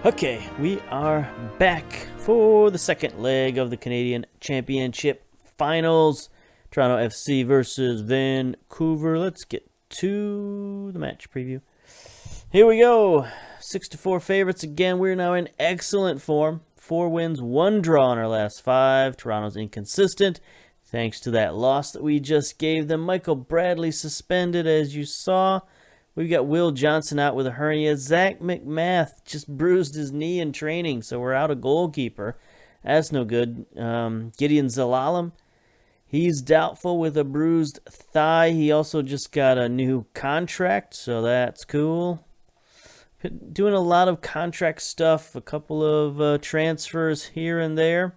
Okay, we are back for the second leg of the Canadian Championship Finals. Toronto FC versus Vancouver. Let's get to the match preview. Here we go. 6-4 favorites again. We're now in excellent form. 4 wins, 1 draw in our last 5. Toronto's inconsistent, thanks to that loss that we just gave them. Michael Bradley suspended, as you saw. We've got Will Johnson out with a hernia. Zach McMath just bruised his knee in training, so we're out a goalkeeper. That's no good. Gideon Zalalem, he's doubtful with a bruised thigh. He also just got a new contract, so that's cool. Doing a lot of contract stuff, a couple of transfers here and there.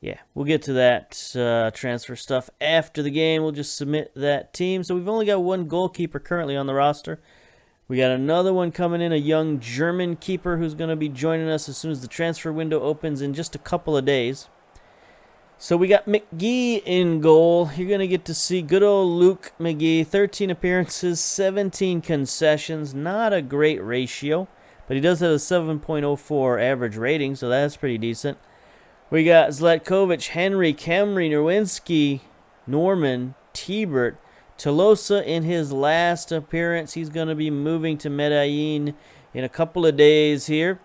Yeah, we'll get to that transfer stuff after the game. We'll just submit that team. So we've only got 1 goalkeeper currently on the roster. We got another one coming in, a young German keeper who's going to be joining us as soon as the transfer window opens in just a couple of days. So we got McGee in goal. You're going to get to see good old Luke McGee. 13 appearances, 17 concessions. Not a great ratio, but he does have a 7.04 average rating, so that's pretty decent. We got Zlatkovic, Henry, Kemry, Nerwinski, Norman, Tibert, Tolosa in his last appearance. He's going to be moving to Medellin in a couple of days here,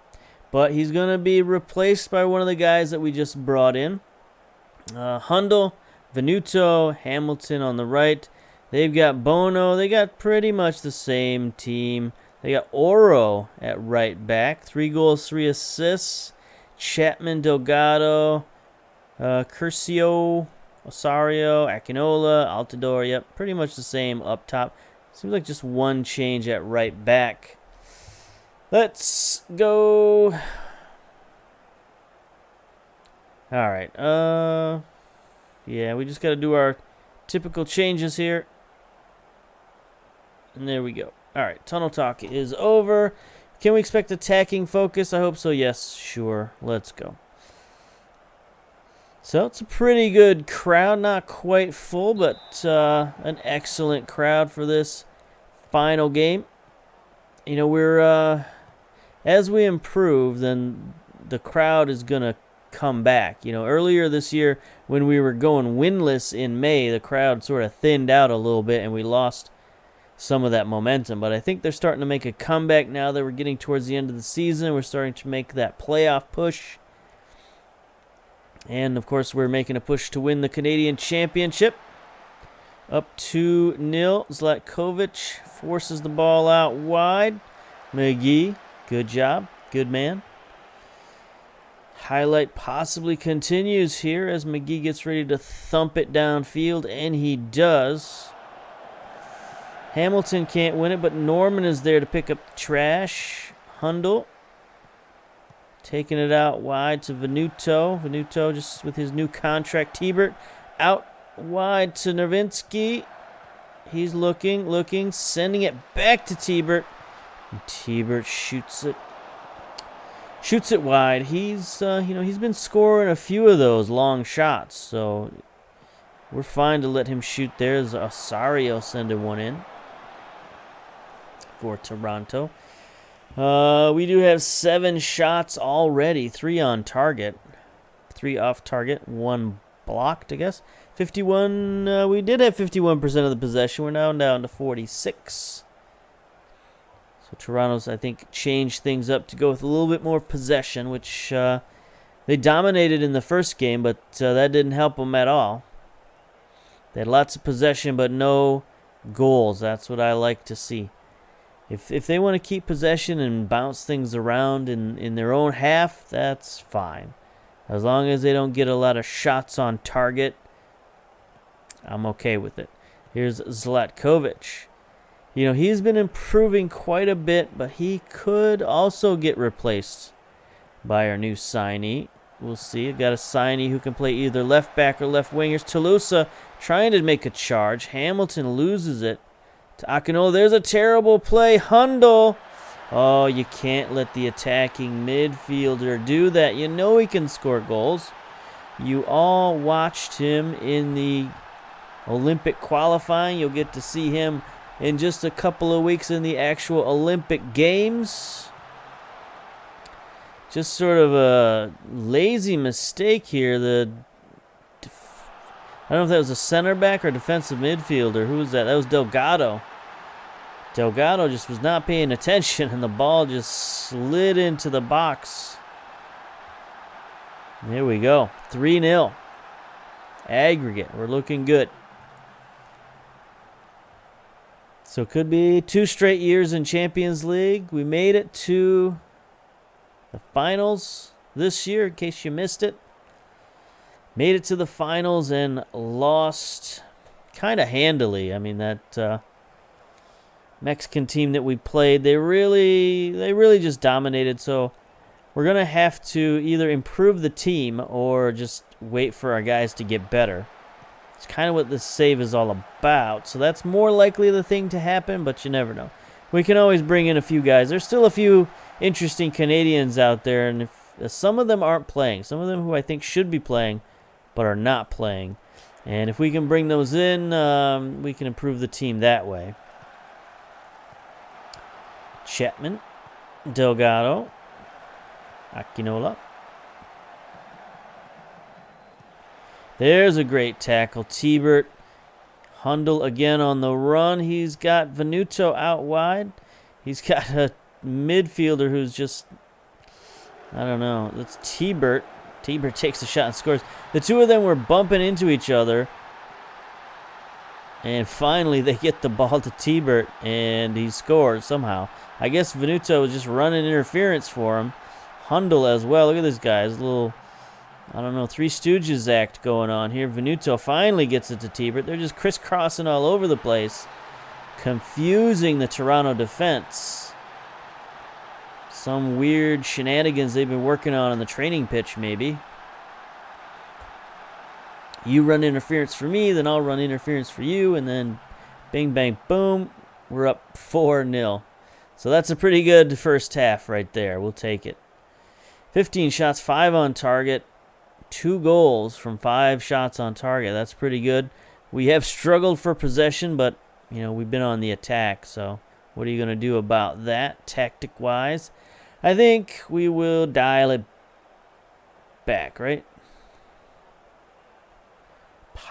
but he's going to be replaced by one of the guys that we just brought in. Hundle, Venuto, Hamilton on the right. They've got Bono. They got pretty much the same team. They got Oro at right back. 3 goals, 3 assists. Chapman, Delgado, Curcio, Osario, Akinola, Altidore. Yep, pretty much the same up top. Seems like just 1 change at right back. Let's go. All right. Yeah, we just got to do our typical changes here. And there we go. All right, tunnel talk is over. Can we expect attacking focus? I hope so. Yes, sure. Let's go. So it's a pretty good crowd. Not quite full, but an excellent crowd for this final game. You know, we're as we improve, then the crowd is going to come back. You know, earlier this year when we were going winless in May, the crowd sort of thinned out a little bit and we lost some of that momentum, but I think they're starting to make a comeback now that we're getting towards the end of the season. We're starting to make that playoff push, and of course we're making a push to win the Canadian Championship. Up 2-0. Zlatkovic forces the ball out wide. McGee, good job, good man. Highlight possibly continues here as McGee gets ready to thump it downfield, and he does. Hamilton can't win it, but Norman is there to pick up the trash. Hundle taking it out wide to Venuto. Venuto just with his new contract. Tibert out wide to Nerwinski. He's looking, sending it back to Tibert. And Tibert shoots it wide. He's he's been scoring a few of those long shots, so we're fine to let him shoot there. As Osario sending one in for Toronto. We do have 7 shots already, 3 on target, 3 off target, 1 blocked, I guess. 51, we did have 51% of the possession. We're now down to 46. So Toronto's, I think, changed things up to go with a little bit more possession, which they dominated in the first game, but that didn't help them at all. They had lots of possession, but no goals. That's what I like to see. If they want to keep possession and bounce things around in their own half, that's fine. As long as they don't get a lot of shots on target, I'm okay with it. Here's Zlatkovic. You know, he's been improving quite a bit, but he could also get replaced by our new signee. We'll see. Got a signee who can play either left back or left wingers. Toulouse trying to make a charge. Hamilton loses it to Akinola. There's a terrible play. Hundle. Oh, you can't let the attacking midfielder do that. You know he can score goals. You all watched him in the Olympic qualifying. You'll get to see him in just a couple of weeks in the actual Olympic Games. Just sort of a lazy mistake here. I don't know if that was a center back or defensive midfielder. Who was that? That was Delgado. Delgado just was not paying attention, and the ball just slid into the box. There we go. 3-0. Aggregate. We're looking good. So it could be 2 straight years in Champions League. We made it to the finals this year, in case you missed it. Made it to the finals and lost kind of handily. I mean, that Mexican team that we played, they really just dominated. So we're going to have to either improve the team or just wait for our guys to get better. It's kind of what this save is all about. So that's more likely the thing to happen, but you never know. We can always bring in a few guys. There's still a few interesting Canadians out there, and if some of them aren't playing. Some of them who I think should be playing but are not playing. And if we can bring those in, we can improve the team that way. Chapman, Delgado, Aquinola. There's a great tackle. T-Bert, Hundle again on the run. He's got Venuto out wide. He's got a midfielder who's just, I don't know. That's T-Bert. T-Bert takes a shot and scores. The two of them were bumping into each other. And finally they get the ball to T-Bert, and he scores somehow. I guess Venuto was just running interference for him. Hundle as well. Look at this guy. His little, I don't know, Three Stooges act going on here. Venuto finally gets it to T-Bert. They're just crisscrossing all over the place, confusing the Toronto defense. Some weird shenanigans they've been working on the training pitch, maybe. You run interference for me, then I'll run interference for you, and then bing, bang, boom, we're up 4-0. So that's a pretty good first half right there. We'll take it. 15 shots, 5 on target, 2 goals from 5 shots on target. That's pretty good. We have struggled for possession, but, you know, we've been on the attack, so what are you going to do about that tactic-wise? I think we will dial it back, right?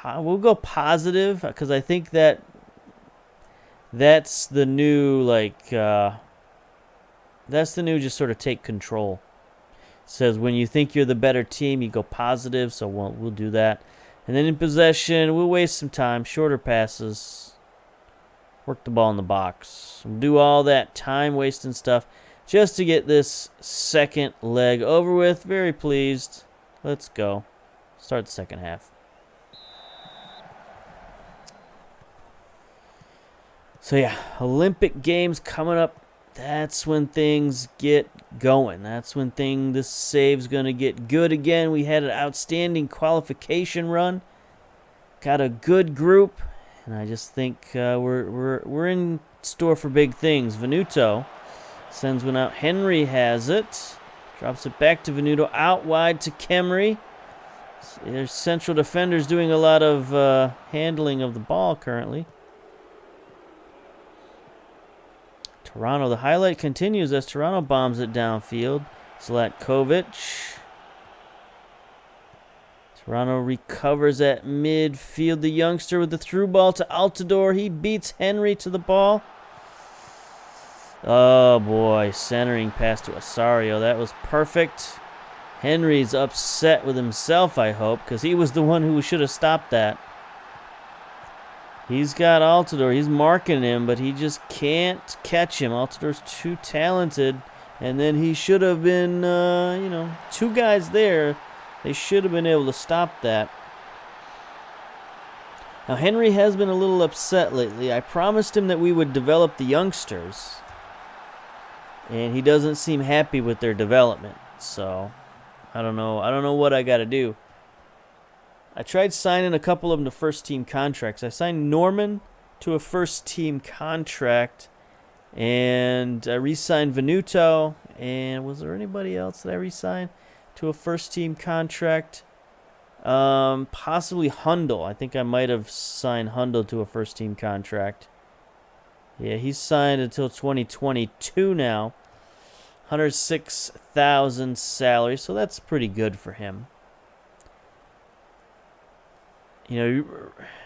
We'll go positive, because I think that's the new, that's the new just sort of take control. It says when you think you're the better team, you go positive, so we'll do that. And then in possession, we'll waste some time, shorter passes, work the ball in the box. We'll do all that time-wasting stuff just to get this second leg over with. Very pleased. Let's go. Start the second half. So yeah, Olympic Games coming up. That's when things get going. That's when this save's going to get good again. We had an outstanding qualification run. Got a good group. And I just think we're in store for big things. Venuto sends one out. Henry has it. Drops it back to Venuto. Out wide to Kemry. There's central defenders doing a lot of handling of the ball currently. Toronto, the highlight continues as Toronto bombs it downfield. Zlatkovic. Toronto recovers at midfield. The youngster with the through ball to Altidore. He beats Henry to the ball. Oh boy, centering pass to Osorio. That was perfect. Henry's upset with himself, I hope, because he was the one who should have stopped that. He's got Altidore. He's marking him, but he just can't catch him. Altidore's too talented. And then he should have been, 2 guys there. They should have been able to stop that. Now, Henry has been a little upset lately. I promised him that we would develop the youngsters. And he doesn't seem happy with their development. So, I don't know what I got to do. I tried signing a couple of them to first-team contracts. I signed Norman to a first-team contract, and I re-signed Venuto. And was there anybody else that I re-signed to a first-team contract? Possibly Hundle. I think I might have signed Hundle to a first-team contract. Yeah, he's signed until 2022 now. 106,000 salary, so that's pretty good for him. You know,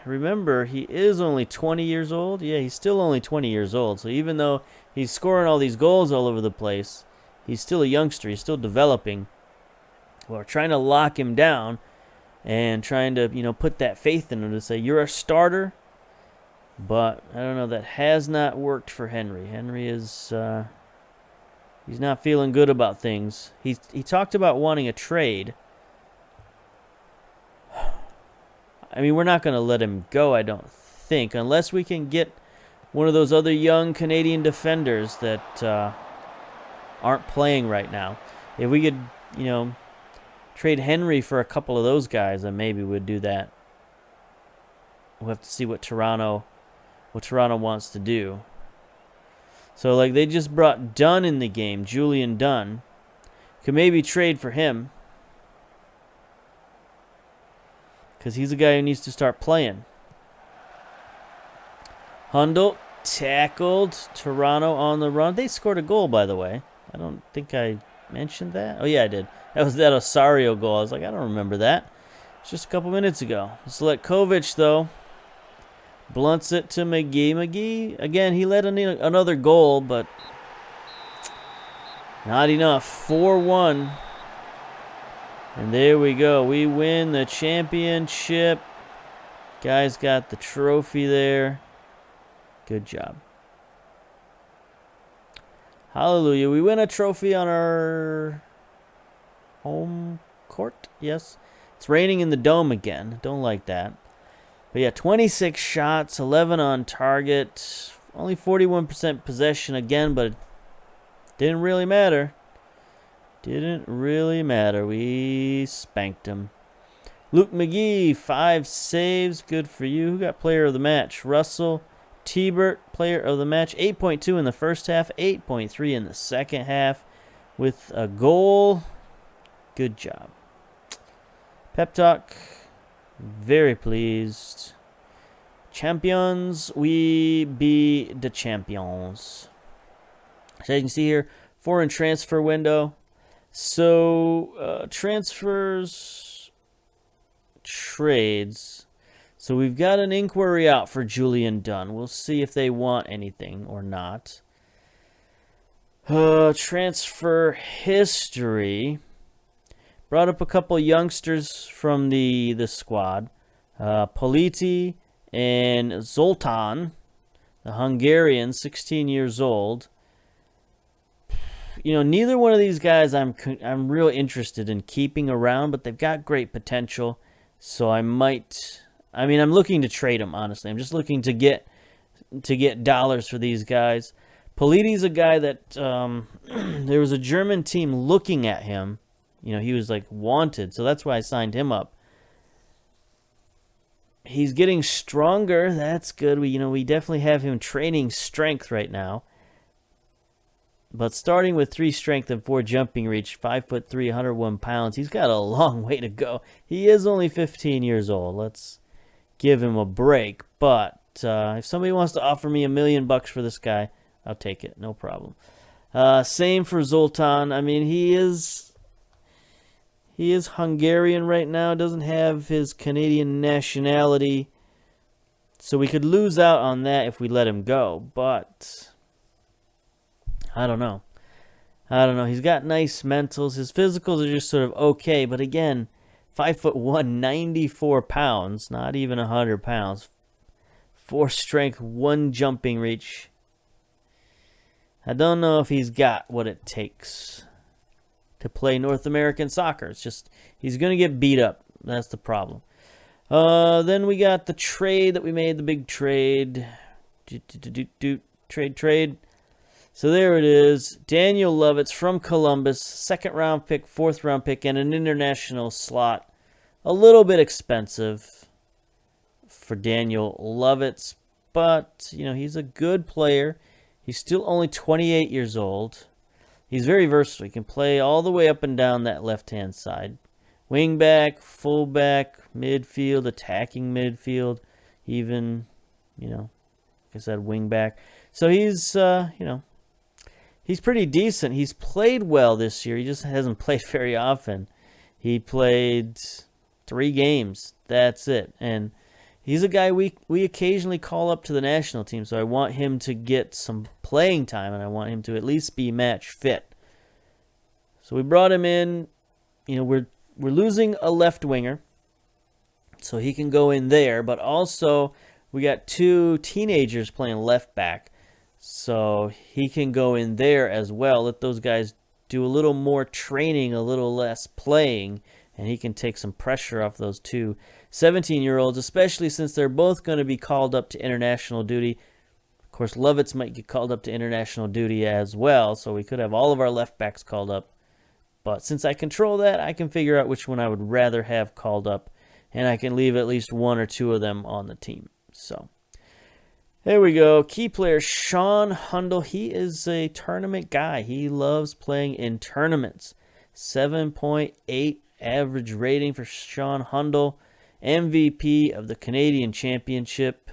remember, he is only 20 years old. Yeah, he's still only 20 years old. So even though he's scoring all these goals all over the place, he's still a youngster. He's still developing. We're trying to lock him down and trying to, put that faith in him to say, you're a starter. But, I don't know, that has not worked for Henry. Henry is, he's not feeling good about things. He talked about wanting a trade. I mean, we're not going to let him go, I don't think, unless we can get one of those other young Canadian defenders that aren't playing right now. If we could, trade Henry for a couple of those guys, then maybe we'd do that. We'll have to see what Toronto wants to do. So, like, they just brought Dunn in the game, Julian Dunn. Could maybe trade for him. Because he's a guy who needs to start playing. Hundle tackled. Toronto on the run. They scored a goal, by the way. I don't think I mentioned that. Oh, yeah, I did. That was that Osario goal. I was like, I don't remember that. It's just a couple minutes ago. Sletkovic, though, blunts it to McGee. McGee, again, he let in another goal, but not enough. 4-1. And there we go. We win the championship. Guys got the trophy there. Good job. Hallelujah. We win a trophy on our home court. Yes. It's raining in the dome again. Don't like that. But yeah, 26 shots, 11 on target. Only 41% possession again, but it didn't really matter. Didn't really matter. We spanked him. Luke McGee, 5 saves. Good for you. Who got player of the match? Russell T-Bert, player of the match. 8.2 in the first half. 8.3 in the second half with a goal. Good job. Pep talk. Very pleased. Champions. We be the champions. So you can see here, foreign transfer window. So, transfers, trades. So we've got an inquiry out for Julian Dunn. We'll see if they want anything or not. Transfer history. Brought up a couple youngsters from the squad. Politi and Zoltan, the Hungarian, 16 years old. Neither one of these guys I'm real interested in keeping around, but they've got great potential. So I'm looking to trade them, honestly. I'm just looking to get dollars for these guys. Politi's a guy that there was a German team looking at him. He was like wanted, so that's why I signed him up. He's getting stronger. That's good. We definitely have him training strength right now. But starting with 3 strength and 4 jumping reach, 5'3", 101 pounds, he's got a long way to go. He is only 15 years old. Let's give him a break. But if somebody wants to offer me $1 million for this guy, I'll take it. No problem. Same for Zoltan. I mean, he is Hungarian right now. Doesn't have his Canadian nationality. So we could lose out on that if we let him go. But I don't know. He's got nice mentals. His physicals are just sort of okay. But again, 5'1", 94 pounds. Not even 100 pounds. 4 strength, 1 jumping reach. I don't know if he's got what it takes to play North American soccer. It's just, he's going to get beat up. That's the problem. Then we got the trade that we made, the big trade. Trade. So there it is. Daniel Lovitz from Columbus. 2nd round pick, 4th round pick, and an international slot. A little bit expensive for Daniel Lovitz. But, he's a good player. He's still only 28 years old. He's very versatile. He can play all the way up and down that left-hand side. Wingback, fullback, midfield, attacking midfield, even, Like I said, wing back. So he's, he's pretty decent. He's played well this year. He just hasn't played very often. He played 3 games. That's it. And he's a guy we occasionally call up to the national team, so I want him to get some playing time, and I want him to at least be match fit. So we brought him in. We're losing a left winger, so he can go in there, but also we got 2 teenagers playing left back, so he can go in there as well. Let those guys do a little more training, a little less playing, and he can take some pressure off those 2 17-year-olds, especially since they're both going to be called up to international duty. Of course, Lovitz might get called up to international duty as well, so we could have all of our left backs called up. But since I control that, I can figure out which one I would rather have called up, and I can leave at least 1 or 2 of them on the team. So there we go. Key player Sean Hundle. He is a tournament guy. He loves playing in tournaments. 7.8 average rating for Sean Hundle. MVP of the Canadian Championship.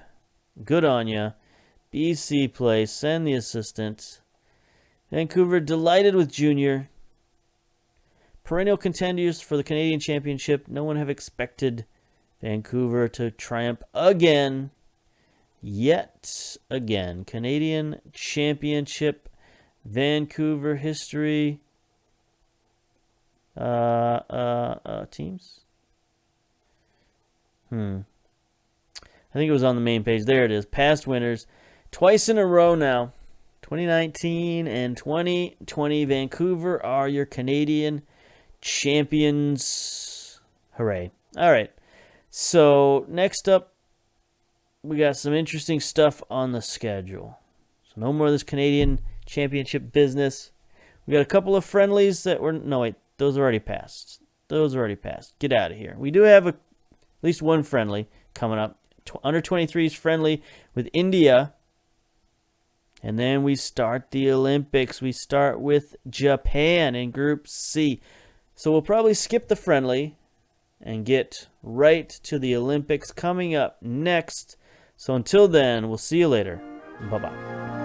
Good on ya. BC play. Send the assistant. Vancouver delighted with Junior. Perennial contenders for the Canadian Championship. No one have expected Vancouver to triumph again. Yet again. Canadian Championship. Vancouver history. Teams. I think it was on the main page. There it is. Past winners. Twice in a row now. 2019 and 2020. Vancouver are your Canadian champions. Hooray. All right. So next up, we got some interesting stuff on the schedule. So no more of this Canadian Championship business. We got a couple of friendlies that were... No, wait. Those are already passed. Get out of here. We do have at least one friendly coming up. Under 23s friendly with India. And then we start the Olympics. We start with Japan in Group C. So we'll probably skip the friendly and get right to the Olympics coming up next. So until then, we'll see you later. Bye-bye.